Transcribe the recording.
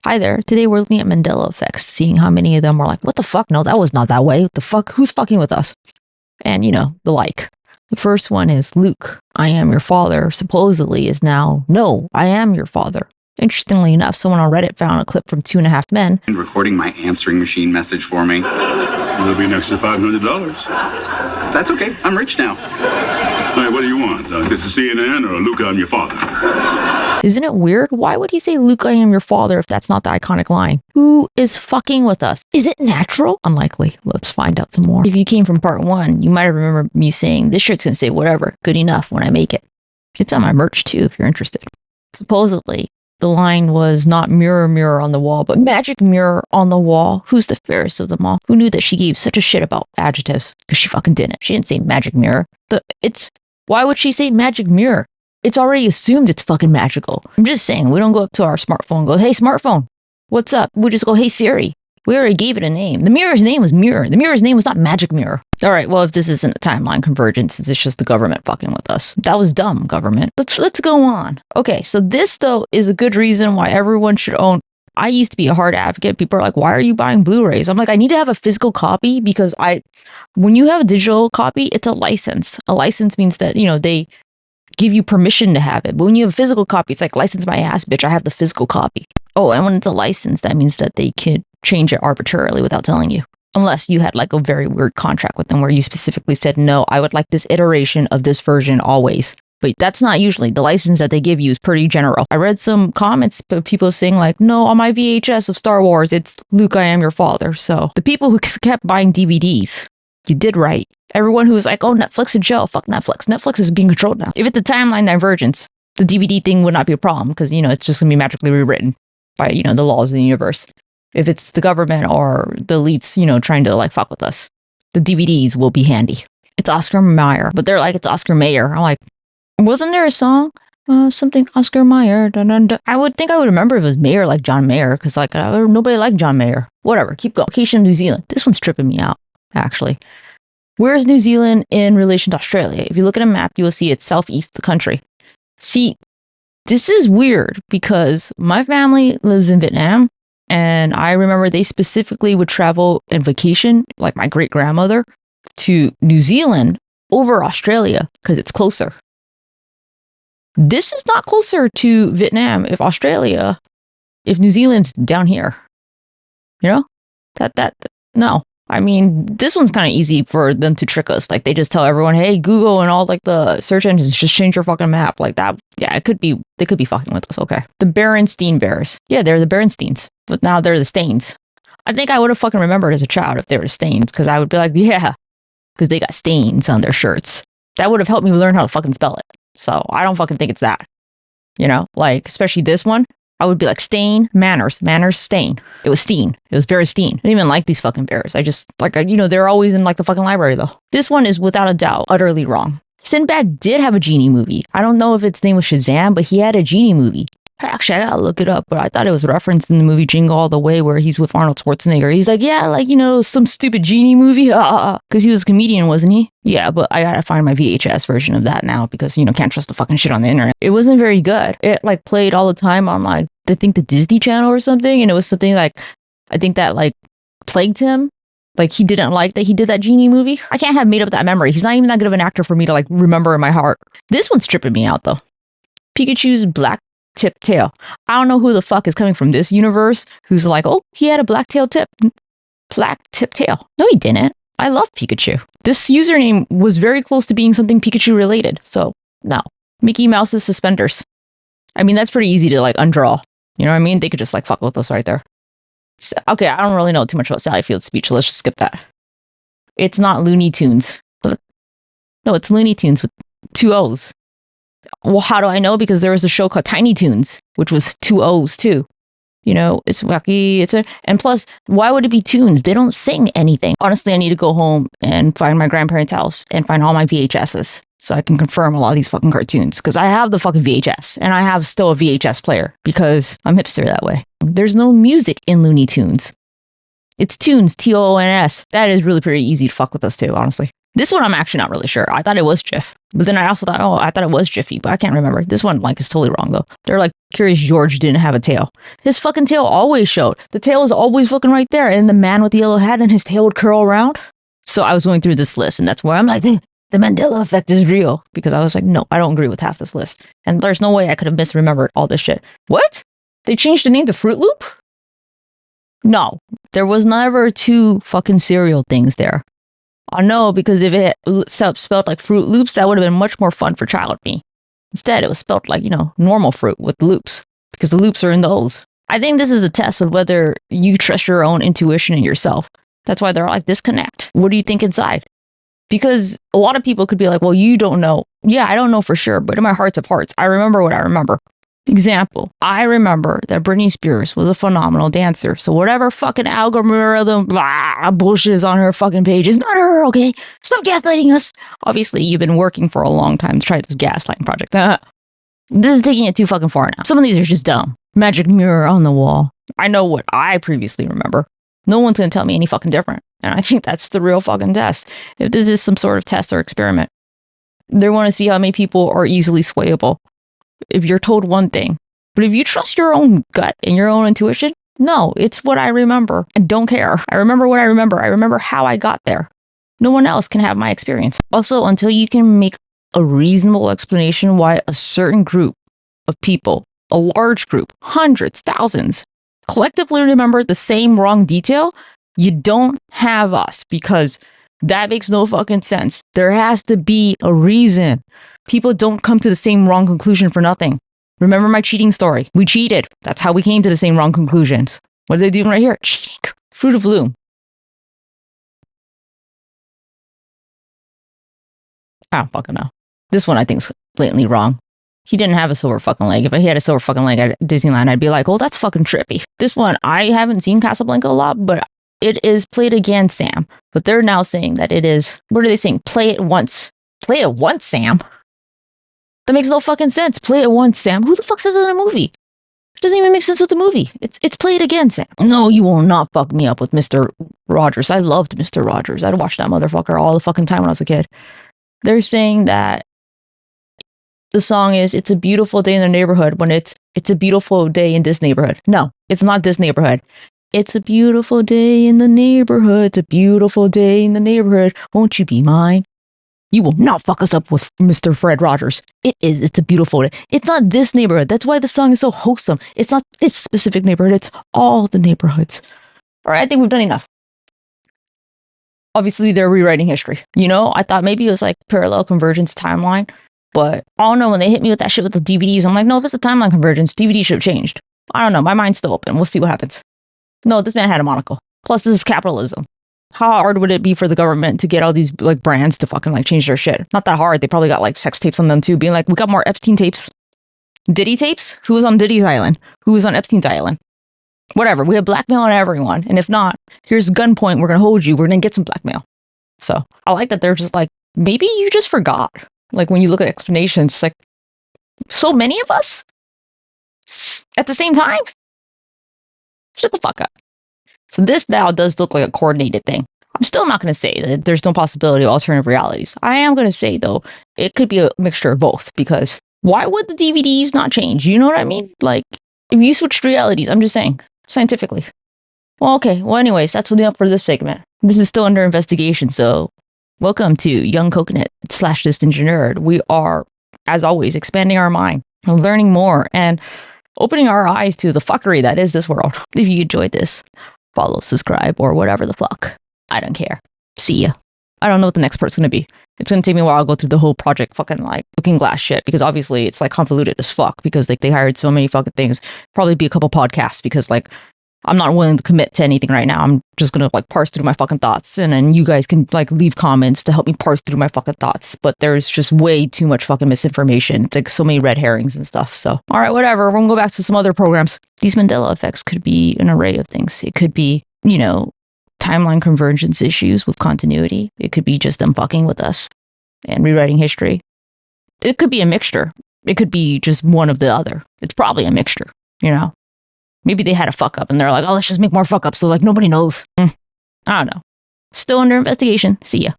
Hi there. Today we're looking at Mandela effects, seeing how many of them are like, what the fuck? No, that was not that way. What the fuck? Who's fucking with us? And, the like. The first one is Luke, I am your father, supposedly is now, no, I am your father. Interestingly enough, someone on Reddit found a clip from 2.5 Men. Recording my answering machine message for me. There'll be an extra $500. That's okay. I'm rich now. Hey, what do you want? This is CNN or Luke, I'm your father? Isn't it weird? Why would he say, Luke, I am your father, if that's not the iconic line? Who is fucking with us? Is it natural? Unlikely. Let's find out some more. If you came from part 1, you might have remembered me saying, this shirt's gonna say whatever, good enough when I make it. It's on my merch too, if you're interested. Supposedly, the line was not mirror, mirror on the wall, but magic mirror on the wall. Who's the fairest of them all? Who knew that she gave such a shit about adjectives? Because she fucking didn't. She didn't say magic mirror. Why would she say magic mirror? It's already assumed it's fucking magical. I'm just saying, we don't go up to our smartphone and go, hey, smartphone, what's up? We just go, hey, Siri. We already gave it a name. The mirror's name was Mirror. The mirror's name was not Magic Mirror. All right, well, if this isn't a timeline convergence, it's just the government fucking with us. That was dumb, government. Let's go on. Okay, so this, though, is a good reason why everyone should own. I used to be a hard advocate. People are like, why are you buying Blu-rays? I'm like, I need to have a physical copy because when you have a digital copy, it's a license. A license means that, they give you permission to have it. But when you have a physical copy, it's like, license my ass, bitch. I have the physical copy. Oh, and when it's a license, that means that they can change it arbitrarily without telling you. Unless you had like a very weird contract with them where you specifically said, no, I would like this iteration of this version always. But that's not usually. The license that they give you is pretty general. I read some comments of people saying like, no, on my VHS of Star Wars, it's Luke, I am your father. So the people who kept buying DVDs, you did right. Everyone who was like, oh, Netflix and chill, fuck Netflix. Netflix is being controlled now. If it's the timeline divergence, the DVD thing would not be a problem because, it's just going to be magically rewritten by, the laws of the universe. If it's the government or the elites, trying to like fuck with us, the DVDs will be handy. It's Oscar Mayer, but they're like, it's Oscar Mayer. I'm like, wasn't there a song? Something Oscar Mayer. Dun, dun, dun. I would think I would remember if it was Mayer, like John Mayer, because like nobody liked John Mayer. Whatever, keep going. Location New Zealand. This one's tripping me out, actually. Where's New Zealand in relation to Australia? If you look at a map, you will see it's southeast of the country. See, this is weird because my family lives in Vietnam, and I remember they specifically would travel and vacation, like my great-grandmother, to New Zealand over Australia because it's closer. This is not closer to Vietnam if New Zealand's down here. No. I mean, this one's kind of easy for them to trick us. Like, they just tell everyone, hey, Google and all, like, the search engines, just change your fucking map. Like, that, yeah, they could be fucking with us, okay. The Berenstein Bears. Yeah, they're the Berensteins, but now they're the Stains. I think I would have fucking remembered as a child if they were Stains, because I would be like, yeah, because they got stains on their shirts. That would have helped me learn how to fucking spell it. So, I don't fucking think it's that. Like, especially this one. I would be like, Stain, Manners, Stain. It was Steen. It was Berenstein. I didn't even like these fucking bears. I just, like, they're always in, like, the fucking library, though. This one is, without a doubt, utterly wrong. Sinbad did have a genie movie. I don't know if its name was Shazam, but he had a genie movie. Actually, I gotta look it up, but I thought it was referenced in the movie Jingle All the Way where he's with Arnold Schwarzenegger. He's like, yeah, like, some stupid genie movie. Because he was a comedian, wasn't he? Yeah, but I gotta find my VHS version of that now because, can't trust the fucking shit on the internet. It wasn't very good. It, like, played all the time on, like, I think the Disney Channel or something, and it was something like, I think that, like, plagued him. Like, he didn't like that he did that genie movie. I can't have made up that memory. He's not even that good of an actor for me to, like, remember in my heart. This one's tripping me out, though. Pikachu's black tip tail. I don't know who the fuck is coming from this universe who's like, oh, he had a black tip tail. No, he didn't. I love Pikachu. This username was very close to being something Pikachu related. So, no. Mickey Mouse's suspenders. I mean, that's pretty easy to, like, undraw. You know what I mean? They could just, like, fuck with us right there. So, okay, I don't really know too much about Sally Field's speech, so let's just skip that. It's not Looney Tunes. No, it's Looney Tunes with 2 O's. Well, how do I know? Because there was a show called Tiny Toons, which was 2 O's too. It's wacky. And plus, why would it be tunes? They don't sing anything. Honestly, I need to go home and find my grandparents' house and find all my VHSs so I can confirm a lot of these fucking cartoons. Because I have the fucking VHS and I have still a VHS player because I'm hipster that way. There's no music in Looney Tunes. It's Tunes, Toons. That is really pretty easy to fuck with us too, honestly. This one I'm actually not really sure. I thought it was Jif. But then I also thought, oh, I thought it was Jiffy, but I can't remember. This one like is totally wrong though. They're like, Curious George didn't have a tail. His fucking tail always showed. The tail is always fucking right there. And the man with the yellow hat and his tail would curl around. So I was going through this list and that's where I'm like, the Mandela effect is real. Because I was like, no, I don't agree with half this list. And there's no way I could have misremembered all this shit. What? They changed the name to Fruit Loop? No, there was never two fucking cereal things there. I know, because if it spelled like Fruit Loops, that would have been much more fun for child me. Instead, it was spelled like, normal fruit with loops, because the loops are in the O's. I think this is a test of whether you trust your own intuition and yourself. That's why they're like, disconnect. What do you think inside? Because a lot of people could be like, well, you don't know. Yeah, I don't know for sure, but in my hearts of hearts, I remember what I remember. Example, I remember that Britney Spears was a phenomenal dancer. So whatever fucking algorithm bullshit is on her fucking page is not her, okay? Stop gaslighting us. Obviously, you've been working for a long time to try this gaslighting project. This is taking it too fucking far now. Some of these are just dumb. Magic mirror on the wall. I know what I previously remember. No one's gonna tell me any fucking different. And I think that's the real fucking test. If this is some sort of test or experiment, they want to see how many people are easily swayable. If you're told one thing, but if you trust your own gut and your own intuition, no, it's what I remember and don't care. I remember what I remember. I remember how I got there. No one else can have my experience. Also, until you can make a reasonable explanation why a certain group of people, a large group, hundreds, thousands, collectively remember the same wrong detail, you don't have us, because that makes no fucking sense. There has to be a reason. People don't come to the same wrong conclusion for nothing. Remember my cheating story. We cheated. That's how we came to the same wrong conclusions. What are they doing right here? Cheating. Fruit of Loom. I don't fucking know. This one I think is blatantly wrong. He didn't have a silver fucking leg. If he had a silver fucking leg at Disneyland, I'd be like, oh, that's fucking trippy. This one, I haven't seen Casablanca a lot, but it is Play It Again, Sam. But they're now saying that it is, what are they saying? Play it once. Play it once, Sam? That makes no fucking sense. Play it once, Sam. Who the fuck says it in a movie? It doesn't even make sense with the movie. It's Play It Again, Sam. No, you will not fuck me up with Mr. Rogers. I loved Mr. Rogers. I'd watch that motherfucker all the fucking time when I was a kid. They're saying that the song is It's a Beautiful Day in the Neighborhood when it's a beautiful day in this neighborhood. No, it's not this neighborhood. It's a beautiful day in the neighborhood. It's a beautiful day in the neighborhood. Won't you be mine? You will not fuck us up with Mr. Fred Rogers. It's a beautiful day. It's not this neighborhood. That's why the song is so wholesome. It's not this specific neighborhood. It's all the neighborhoods. All right, I think we've done enough. Obviously, they're rewriting history. I thought maybe it was like parallel convergence timeline, but I don't know. When they hit me with that shit with the DVDs, I'm like, no, if it's a timeline convergence, DVD should have changed. I don't know. My mind's still open. We'll see what happens. No, this man had a monocle. Plus, this is capitalism. How hard would it be for the government to get all these like brands to fucking like change their shit? Not that hard. They probably got like sex tapes on them too, being like, we got more Epstein tapes. Diddy tapes? Who was on Diddy's island? Who was on Epstein's island? Whatever. We have blackmail on everyone. And if not, here's gunpoint. We're going to hold you. We're going to get some blackmail. So I like that they're just like, maybe you just forgot. Like when you look at explanations, it's like, so many of us at the same time? Shut the fuck up. So this now does look like a coordinated thing. I'm still not going to say that there's no possibility of alternative realities. I am going to say, though, it could be a mixture of both, because why would the DVDs not change? You know what I mean? Like, if you switched realities, I'm just saying, scientifically. Well, okay. Well, anyways, that's enough for this segment. This is still under investigation, so welcome to Young Coconut / Distant Nerd. We are, as always, expanding our mind, learning more, and opening our eyes to the fuckery that is this world. If you enjoyed this, follow, subscribe, or whatever the fuck. I don't care. See ya. I don't know what the next part's gonna be. It's gonna take me a while to go through the whole project fucking like Looking Glass shit, because obviously it's like convoluted as fuck, because like they hired so many fucking things. Probably be a couple podcasts, because like I'm not willing to commit to anything right now. I'm just gonna like parse through my fucking thoughts, and then you guys can like leave comments to help me parse through my fucking thoughts. But there's just way too much fucking misinformation. It's like so many red herrings and stuff. So all right, whatever. We're gonna go back to some other programs. These Mandela effects could be an array of things. It could be, timeline convergence issues with continuity. It could be just them fucking with us and rewriting history. It could be a mixture. It could be just one of the other. It's probably a mixture, Maybe they had a fuck up and they're like, oh, let's just make more fuck ups so like nobody knows. I don't know. Still under investigation. See ya.